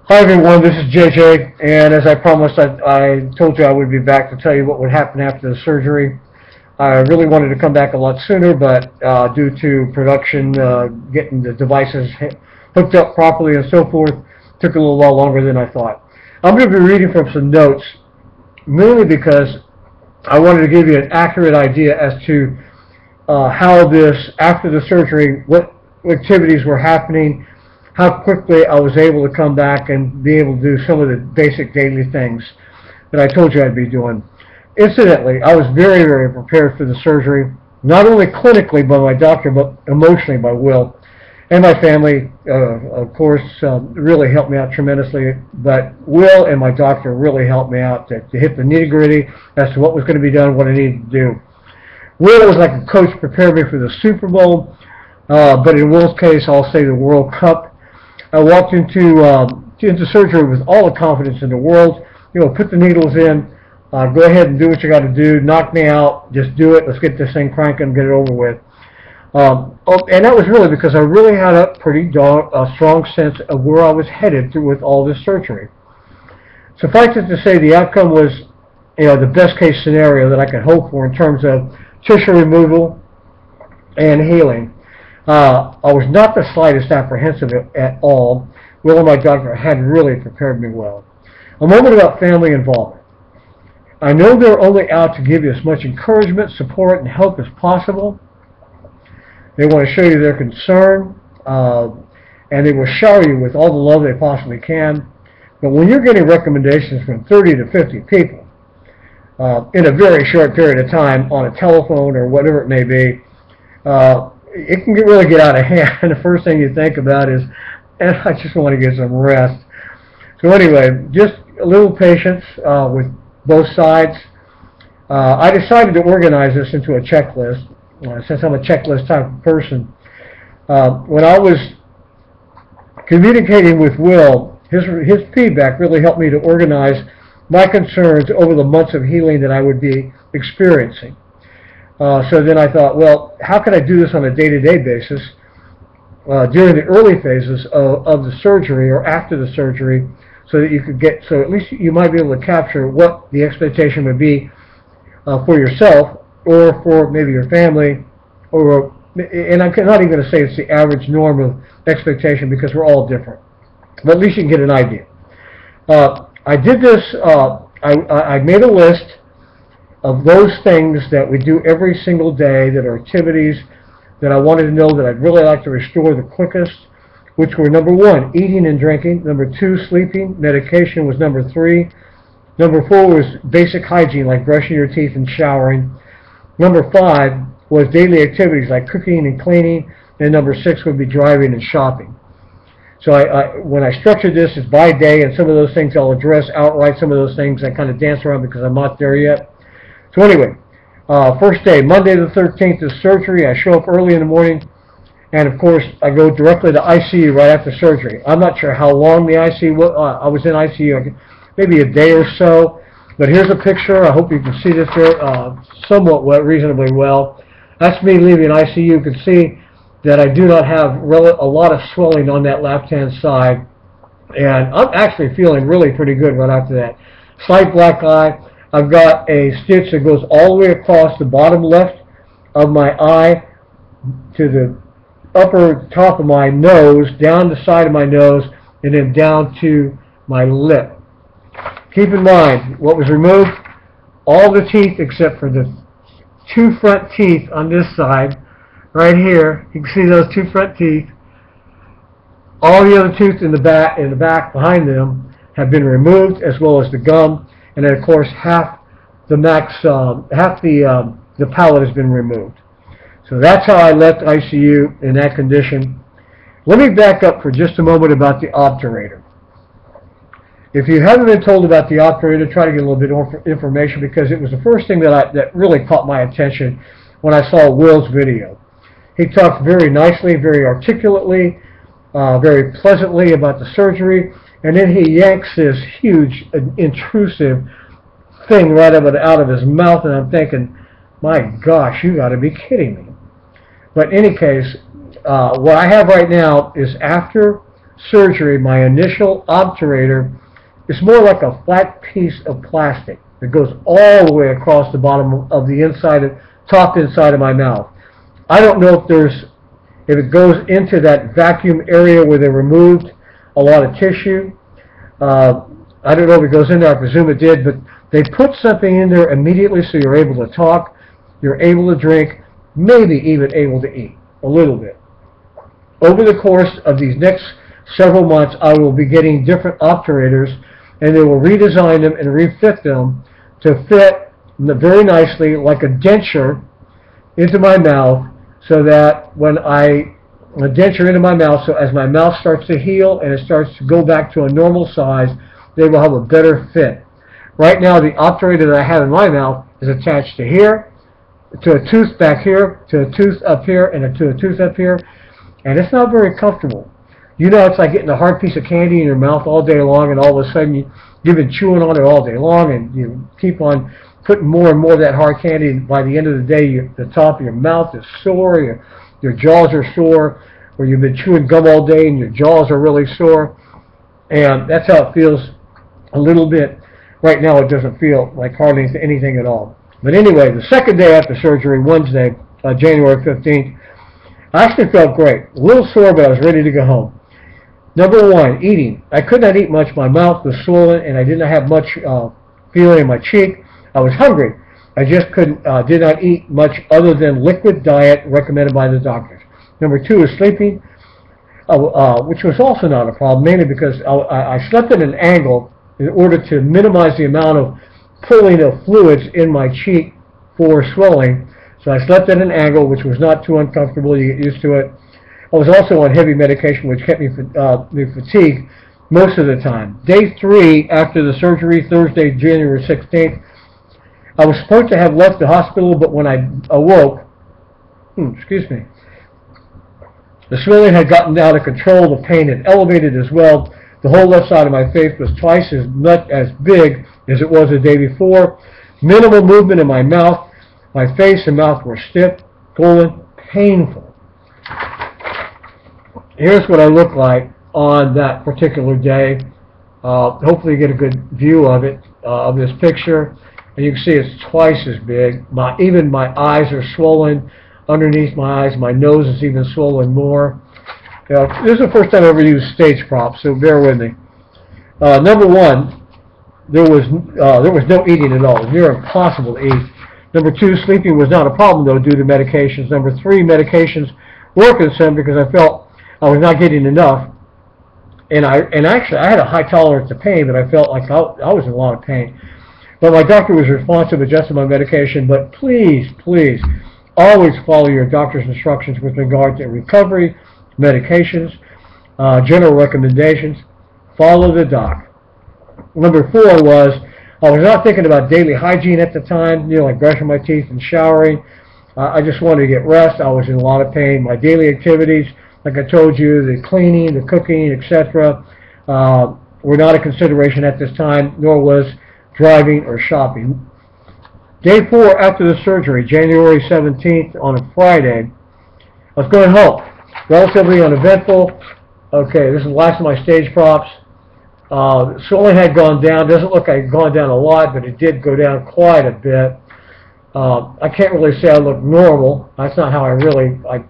Hi everyone, this is JJ, and as I promised, I told you I would be back to tell you what would happen after the surgery. I really wanted to come back a lot sooner, but due to production, getting the devices hooked up properly and so forth, took a little while longer than I thought. I'm going to be reading from some notes, mainly because I wanted to give you an accurate idea as to how this, after the surgery, what activities were happening, how quickly I was able to come back and be able to do some of the basic daily things that I told you I'd be doing. Incidentally, I was very, very prepared for the surgery, not only clinically by my doctor, but emotionally by Will. And my family, of course, really helped me out tremendously. But Will and my doctor really helped me out to hit the nitty-gritty as to what was going to be done, what I needed to do. Will was like a coach prepared me for the Super Bowl, but in Will's case, I'll say the World Cup. I walked into surgery with all the confidence in the world. You know, put the needles in, go ahead and do what you got to do, knock me out, just do it, let's get this thing cranking and get it over with. And that was really because I really had a pretty strong sense of where I was headed through with all this surgery. Suffice it to say, the outcome was, you know, the best case scenario that I could hope for in terms of tissue removal and healing. I was not the slightest apprehensive at all. Will and my doctor had really prepared me well. A moment about family involvement. I know they're only out to give you as much encouragement, support, and help as possible. They want to show you their concern, and they will shower you with all the love they possibly can. But when you're getting recommendations from 30 to 50 people in a very short period of time on a telephone or whatever it may be, it can really get out of hand. And the first thing you think about is, and I just want to get some rest. So anyway, just a little patience with both sides. I decided to organize this into a checklist, since I'm a checklist type of person. When I was communicating with Will, his feedback really helped me to organize my concerns over the months of healing that I would be experiencing. So then I thought, well, how can I do this on a day-to-day basis during the early phases of the surgery or after the surgery, so that you could get, so at least you might be able to capture what the expectation would be for yourself or for maybe your family, or, and I'm not even going to say it's the average norm of expectation because we're all different, but at least you can get an idea. I did this, I made a list of those things that we do every single day that are activities that I wanted to know that I'd really like to restore the quickest, which were number 1, eating and drinking, number 2, sleeping, medication was number 3, number 4 was basic hygiene like brushing your teeth and showering, number 5 was daily activities like cooking and cleaning, and number 6 would be driving and shopping. So when I structured this, it's by day, and some of those things I'll address outright, some of those things I kind of dance around because I'm not there yet. So anyway, first day, Monday the 13th is surgery. I show up early in the morning, and of course I go directly to ICU right after surgery. I'm not sure how long the ICU was. I was in ICU maybe a day or so, but here's a picture. I hope you can see this here somewhat reasonably well. That's me leaving ICU. You can see that I do not have a lot of swelling on that left-hand side, and I'm actually feeling really pretty good right after that. Slight black eye. I've got a stitch that goes all the way across the bottom left of my eye to the upper top of my nose, down the side of my nose, and then down to my lip. Keep in mind, what was removed, all the teeth except for the 2 front teeth on this side, right here. You can see those 2 front teeth. All the other teeth in the back behind them have been removed, as well as the gum. And then, of course, half the palate has been removed. So that's how I left ICU in that condition. Let me back up for just a moment about the obturator. If you haven't been told about the obturator, try to get a little bit more information, because it was the first thing that really caught my attention when I saw Will's video. He talked very nicely, very articulately, very pleasantly about the surgery. And then he yanks this huge, intrusive thing right out of his mouth, and I'm thinking, my gosh, you got to be kidding me. But in any case, what I have right now is after surgery, my initial obturator is more like a flat piece of plastic that goes all the way across the bottom of the top inside of my mouth. I don't know if it goes into that vacuum area where they removed a lot of tissue. I don't know if it goes in there. I presume it did, but they put something in there immediately so you're able to talk, you're able to drink, maybe even able to eat a little bit. Over the course of these next several months, I will be getting different obturators, and they will redesign them and refit them to fit very nicely like a denture into my mouth, so that when a denture into my mouth, so as my mouth starts to heal and it starts to go back to a normal size, they will have a better fit. Right now, the obturator that I have in my mouth is attached to here, to a tooth back here, to a tooth up here, and to a tooth up here, and it's not very comfortable. You know, it's like getting a hard piece of candy in your mouth all day long, and all of a sudden you've been chewing on it all day long, and you keep on putting more and more of that hard candy, and by the end of the day, the top of your mouth is sore, your jaws are sore, or you've been chewing gum all day and your jaws are really sore, and that's how it feels a little bit. Right now, it doesn't feel like hardly anything at all. But anyway, the second day after surgery, Wednesday, January 15th, I actually felt great. A little sore, but I was ready to go home. Number one, eating. I could not eat much. My mouth was swollen, and I didn't have much feeling in my cheek. I was hungry. I just did not eat much other than liquid diet recommended by the doctors. Number two is sleeping, which was also not a problem, mainly because I slept at an angle in order to minimize the amount of pulling of fluids in my cheek for swelling. So I slept at an angle, which was not too uncomfortable. You get used to it. I was also on heavy medication, which kept me fatigued most of the time. Day 3 after the surgery, Thursday, January 16th, I was supposed to have left the hospital, but when I awoke, the swelling had gotten out of control. The pain had elevated as well. The whole left side of my face was twice as big as it was the day before. Minimal movement in my mouth. My face and mouth were stiff, swollen, painful. Here's what I look like on that particular day. Hopefully you get a good view of it, of this picture. And you can see it's twice as big. Even my eyes are swollen underneath my eyes. My nose is even swollen more. This is the first time I ever used stage props, so bear with me. Number one, there was no eating at all. It was near impossible to eat. Number two, sleeping was not a problem, though, due to medications. Number three, medications were concerned because I felt I was not getting enough. And actually, I had a high tolerance to pain, but I felt like I was in a lot of pain. But my doctor was responsive, adjusted my medication. But please, please, always follow your doctor's instructions with regard to recovery, medications, general recommendations. Follow the doc. Number four was, I was not thinking about daily hygiene at the time, like brushing my teeth and showering. I just wanted to get rest. I was in a lot of pain. My daily activities, like I told you, the cleaning, the cooking, etc., were not a consideration at this time, nor was driving or shopping. Day 4 after the surgery, January 17th, on a Friday, I was going home. Relatively uneventful. Okay, this is the last of my stage props. Swelling had gone down. Doesn't look like it had gone down a lot, but it did go down quite a bit. I can't really say I look normal. That's not how I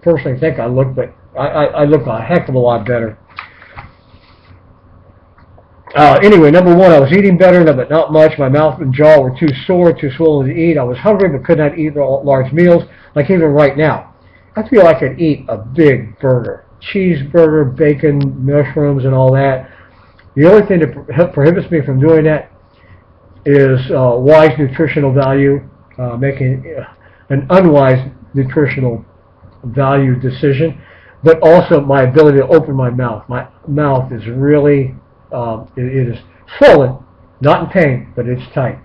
personally think I look, but I look a heck of a lot better. Anyway, number one, I was eating better, but not much. My mouth and jaw were too sore, too swollen to eat. I was hungry, but could not eat large meals, like even right now. I feel like I could eat a big burger. Cheeseburger, bacon, mushrooms, and all that. The only thing that prohibits me from doing that is wise nutritional value, making an unwise nutritional value decision, but also my ability to open my mouth. My mouth is really, it is swollen, not in pain, but it's tight.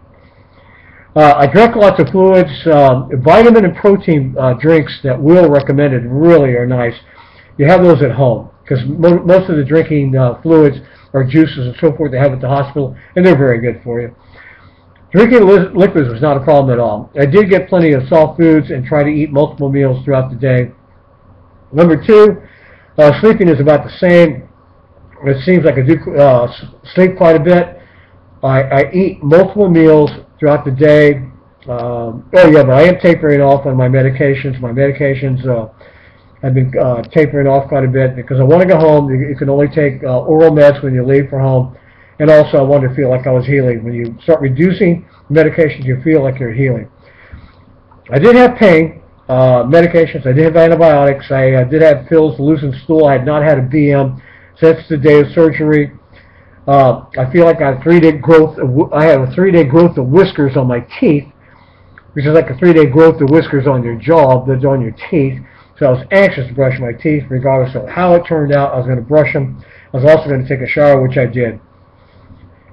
I drank lots of fluids. Vitamin and protein drinks that Will recommended really are nice. You have those at home, because most of the drinking fluids or juices and so forth they have at the hospital, and they're very good for you. Drinking liquids was not a problem at all. I did get plenty of soft foods and try to eat multiple meals throughout the day. Number two, sleeping is about the same. It seems like I do sleep quite a bit. I eat multiple meals throughout the day. Oh yeah, but I am tapering off on my medications. My medications, I've been tapering off quite a bit because I want to go home. You can only take oral meds when you leave for home. And also I wanted to feel like I was healing. When you start reducing medications, you feel like you're healing. I did have pain medications. I did have antibiotics. I did have pills to loosen stool. I had not had a BM since the day of surgery. I feel like I have 3-day growth. I have a 3-day growth of whiskers on my teeth, which is like a 3-day growth of whiskers on your jaw, that's on your teeth. So I was anxious to brush my teeth, regardless of how it turned out. I was going to brush them. I was also going to take a shower, which I did.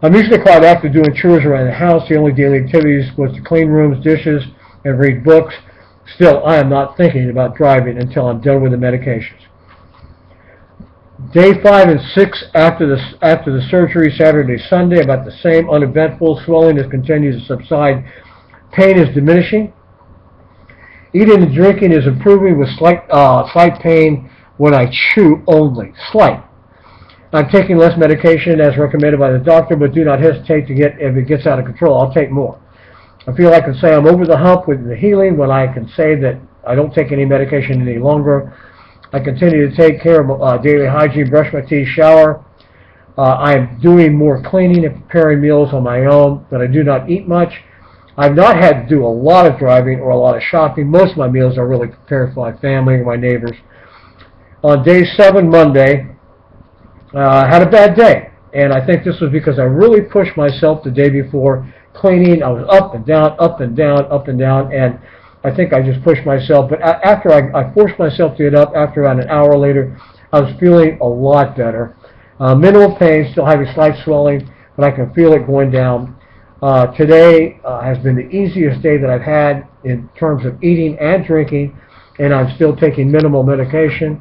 I'm usually quite active doing chores around the house. The only daily activities was to clean rooms, dishes, and read books. Still, I am not thinking about driving until I'm done with the medications. Day 5 and 6 after the surgery, Saturday, Sunday, about the same, uneventful. Swelling has continued to subside. Pain is diminishing. Eating and drinking is improving with slight pain when I chew only. Slight. I'm taking less medication as recommended by the doctor, but do not hesitate to if it gets out of control, I'll take more. I feel I can say I'm over the hump with the healing when I can say that I don't take any medication any longer. I continue to take care of daily hygiene, brush my teeth, shower. I'm doing more cleaning and preparing meals on my own, but I do not eat much. I've not had to do a lot of driving or a lot of shopping. Most of my meals are really prepared for my family and my neighbors. On day 7, Monday, I had a bad day, and I think this was because I really pushed myself the day before cleaning. I was up and down, up and down, up and down, and I think I just pushed myself. But after I forced myself to get up, after about an hour later, I was feeling a lot better. Minimal pain, still having slight swelling, but I can feel it going down. Today has been the easiest day that I've had in terms of eating and drinking, and I'm still taking minimal medication.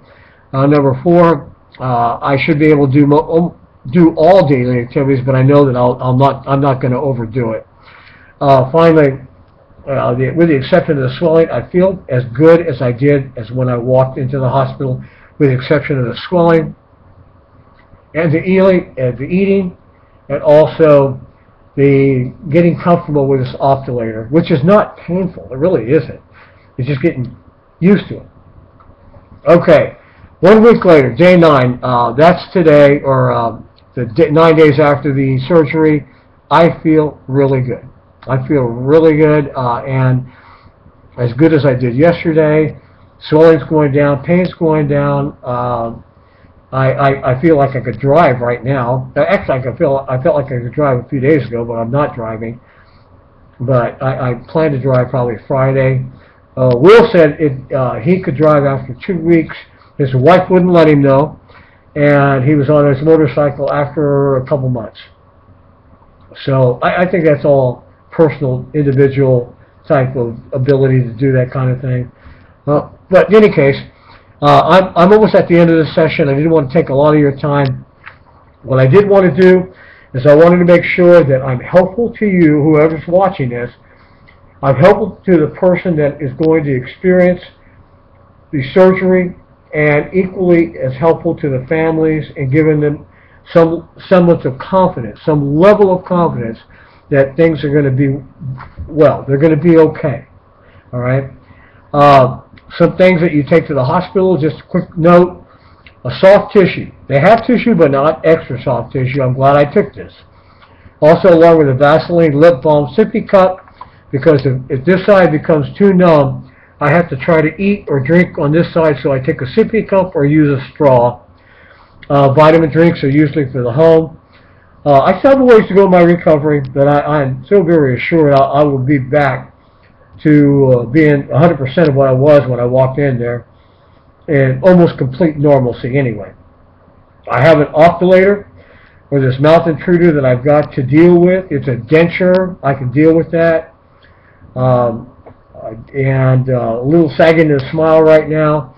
Number 4, I should be able to do all daily activities, but I know that I'm not going to overdo it. Finally, with the exception of the swelling, I feel as good as I did as when I walked into the hospital, with the exception of the swelling and the eating, and also the getting comfortable with this oscillator, which is not painful. It really isn't. It's just getting used to it. Okay. 1 week later, day 9, that's today, or 9 days after the surgery. I feel really good. I feel really good, and as good as I did yesterday. Swelling's going down, pain's going down. I feel like I could drive right now. Actually, I felt like I could drive a few days ago, but I'm not driving. But I plan to drive probably Friday. Will said he could drive after 2 weeks. His wife wouldn't let him know, and he was on his motorcycle after a couple months. So I think that's all personal, individual type of ability to do that kind of thing. But in any case, I'm almost at the end of the session. I didn't want to take a lot of your time. What I did want to do is I wanted to make sure that I'm helpful to you, whoever's watching this. I'm helpful to the person that is going to experience the surgery, and equally as helpful to the families and giving them some semblance of confidence, some level of confidence that things are going to be, well, they're going to be okay. All right? Some things that you take to the hospital, just a quick note, a soft tissue. They have tissue, but not extra soft tissue. I'm glad I took this. Also, along with a Vaseline lip balm sippy cup, because if this side becomes too numb, I have to try to eat or drink on this side, so I take a sippy cup or use a straw. Vitamin drinks are usually for the home. I still have a ways to go in my recovery, but I'm so very assured I will be back to being 100% of what I was when I walked in there, and almost complete normalcy anyway. I have an oscillator, or this mouth intruder that I've got to deal with. It's a denture. I can deal with that. And a little sagging in the smile right now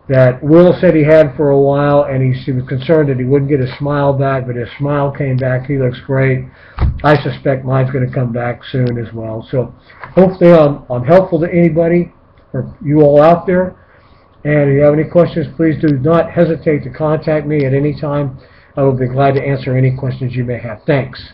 that Will said he had for a while, and he was concerned that he wouldn't get his smile back, but his smile came back. He looks great. I suspect mine's going to come back soon as well. So hopefully I'm helpful to anybody, or you all out there. And if you have any questions, please do not hesitate to contact me at any time. I will be glad to answer any questions you may have. Thanks.